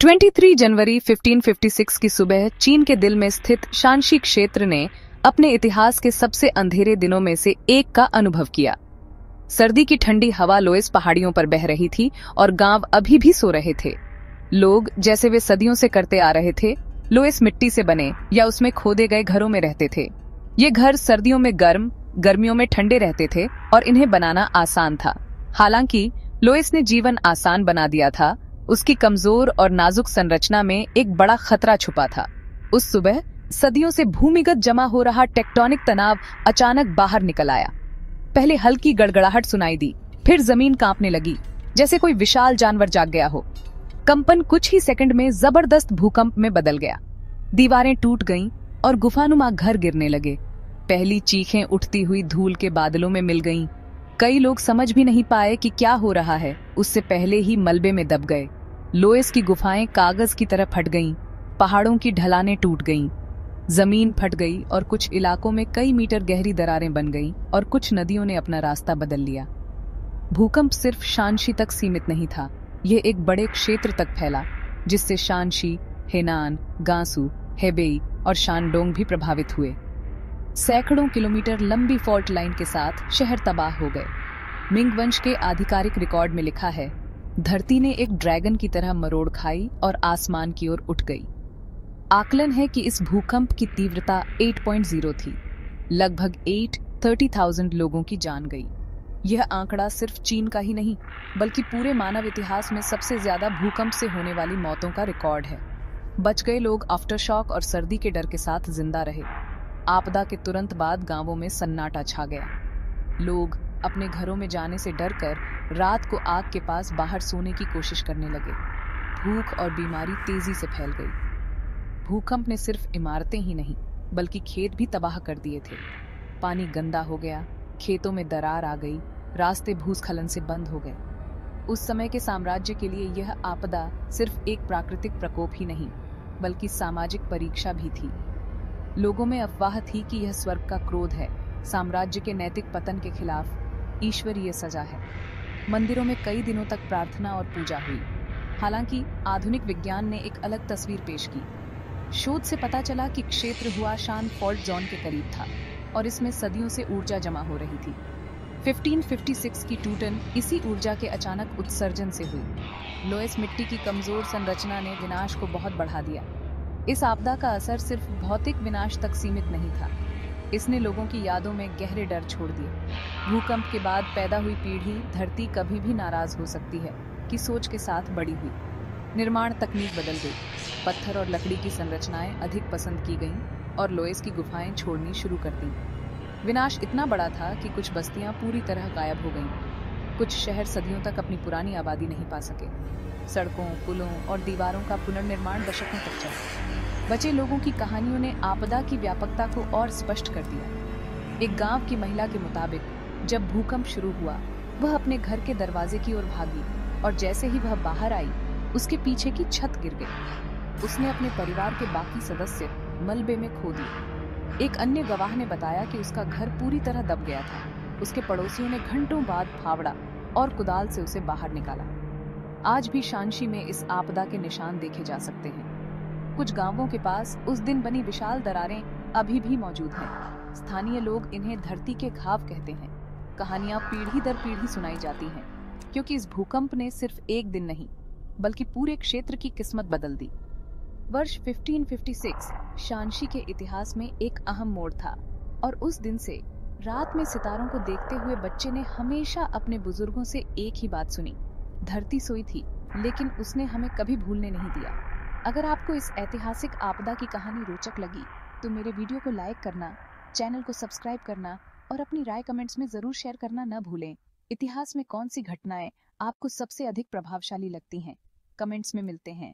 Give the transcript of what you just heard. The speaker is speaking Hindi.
23 जनवरी 1556 की सुबह चीन के दिल में स्थित शांशी क्षेत्र ने अपने इतिहास के सबसे अंधेरे दिनों में से एक का अनुभव किया। सर्दी की ठंडी हवा लोएस पहाड़ियों पर बह रही थी और गांव अभी भी सो रहे थे। लोग जैसे वे सदियों से करते आ रहे थे, लोएस मिट्टी से बने या उसमें खोदे गए घरों में रहते थे। ये घर सर्दियों में गर्म, गर्मियों में ठंडे रहते थे और इन्हें बनाना आसान था। हालांकि लोएस ने जीवन आसान बना दिया था, उसकी कमजोर और नाजुक संरचना में एक बड़ा खतरा छुपा था। उस सुबह सदियों से भूमिगत जमा हो रहा टेक्टोनिक तनाव अचानक बाहर निकल आया। पहले हल्की गड़गड़ाहट सुनाई दी, फिर जमीन कांपने लगी, जैसे कोई विशाल जानवर जाग गया हो। कंपन कुछ ही सेकंड में जबरदस्त भूकंप में बदल गया। दीवारें टूट गईं और गुफानुमा घर गिरने लगे। पहली चीखें उठती हुई धूल के बादलों में मिल गईं। कई लोग समझ भी नहीं पाए कि क्या हो रहा है, उससे पहले ही मलबे में दब गए। लोएस की गुफाएं कागज की तरह फट गईं, पहाड़ों की ढलानें टूट गईं, जमीन फट गई और कुछ इलाकों में कई मीटर गहरी दरारें बन गईं और कुछ नदियों ने अपना रास्ता बदल लिया। भूकंप सिर्फ शांशी तक सीमित नहीं था, यह एक बड़े क्षेत्र तक फैला, जिससे शांशी, हेनान, गांसू, हेबेई और शानडोंग भी प्रभावित हुए। सैकड़ों किलोमीटर लंबी फॉल्ट लाइन के साथ शहर तबाह हो गए। मिंग वंश के आधिकारिक रिकॉर्ड में लिखा है, धरती ने एक ड्रैगन की तरह मरोड़ खाई और आसमान की ओर उठ गई। आकलन है कि इस भूकंप की तीव्रता 8.0 थी। लगभग 30,000 लोगों की जान गई। यह आंकड़ा सिर्फ चीन का ही नहीं, बल्कि पूरे मानव इतिहास में सबसे ज्यादा भूकंप से होने वाली मौतों का रिकॉर्ड है। बच गए लोग आफ्टर शॉक और सर्दी के डर के साथ जिंदा रहे। आपदा के तुरंत बाद गांवों में सन्नाटा छा गया। लोग अपने घरों में जाने से डरकर रात को आग के पास बाहर सोने की कोशिश करने लगे। भूख और बीमारी तेजी से फैल गई। भूकंप ने सिर्फ इमारतें ही नहीं, बल्कि खेत भी तबाह कर दिए थे। पानी गंदा हो गया, खेतों में दरार आ गई, रास्ते भूस्खलन से बंद हो गए। उस समय के साम्राज्य के लिए यह आपदा सिर्फ एक प्राकृतिक प्रकोप ही नहीं, बल्कि सामाजिक परीक्षा भी थी। लोगों में अफवाह थी कि यह स्वर्ग का क्रोध है, साम्राज्य के नैतिक पतन के खिलाफ ईश्वरीय सजा है। मंदिरों में कई दिनों तक प्रार्थना और पूजा हुई। हालांकि आधुनिक विज्ञान ने एक अलग तस्वीर पेश की। शोध से पता चला कि क्षेत्र हुआशान फॉल्ट जोन के करीब था और इसमें सदियों से ऊर्जा जमा हो रही थी। 1556 की टूटन इसी ऊर्जा के अचानक उत्सर्जन से हुई। लोएस मिट्टी की कमजोर संरचना ने विनाश को बहुत बढ़ा दिया। इस आपदा का असर सिर्फ भौतिक विनाश तक सीमित नहीं था, इसने लोगों की यादों में गहरे डर छोड़ दिए। भूकंप के बाद पैदा हुई पीढ़ी धरती कभी भी नाराज हो सकती है कि सोच के साथ बड़ी हुई। निर्माण तकनीक बदल गई, पत्थर और लकड़ी की संरचनाएं अधिक पसंद की गईं और लोएस की गुफाएं छोड़नी शुरू कर दी। विनाश इतना बड़ा था कि कुछ बस्तियां पूरी तरह गायब हो गईं। कुछ शहर सदियों तक अपनी पुरानी आबादी नहीं पा सके। सड़कों, पुलों और दीवारों का पुनर्निर्माण दशकों तक चला। बचे लोगों की कहानियों ने आपदा की व्यापकता को और स्पष्ट कर दिया। एक गांव की महिला के मुताबिक, जब भूकंप शुरू हुआ, वह अपने घर के दरवाजे की ओर भागी और जैसे ही वह बाहर आई, उसके पीछे की छत गिर गई। उसने अपने परिवार के बाकी सदस्य मलबे में खो दिए। एक अन्य गवाह ने बताया कि उसका घर पूरी तरह दब गया था। उसके पड़ोसियों ने घंटों बाद फावड़ा और कुदाल से उसे बाहर निकाला। आज भी शांशी में इस आपदा के निशान देखे जा सकते हैं। कुछ गांवों के पास उस दिन बनी विशाल दरारें अभी भी मौजूद हैं। स्थानीय लोग इन्हें धरती के घाव कहते हैं। कहानियां पीढ़ी दर पीढ़ी सुनाई जाती हैं, क्योंकि इस भूकंप ने सिर्फ एक दिन नहीं, बल्कि पूरे क्षेत्र की किस्मत बदल दी। वर्ष 1556 शांशी के इतिहास में एक अहम मोड़ था और उस दिन से रात में सितारों को देखते हुए बच्चे ने हमेशा अपने बुजुर्गों से एक ही बात सुनी, धरती सोई थी, लेकिन उसने हमें कभी भूलने नहीं दिया। अगर आपको इस ऐतिहासिक आपदा की कहानी रोचक लगी तो मेरे वीडियो को लाइक करना, चैनल को सब्सक्राइब करना और अपनी राय कमेंट्स में जरूर शेयर करना न भूलें। इतिहास में कौन सी घटनाएं आपको सबसे अधिक प्रभावशाली लगती हैं? कमेंट्स में मिलते हैं।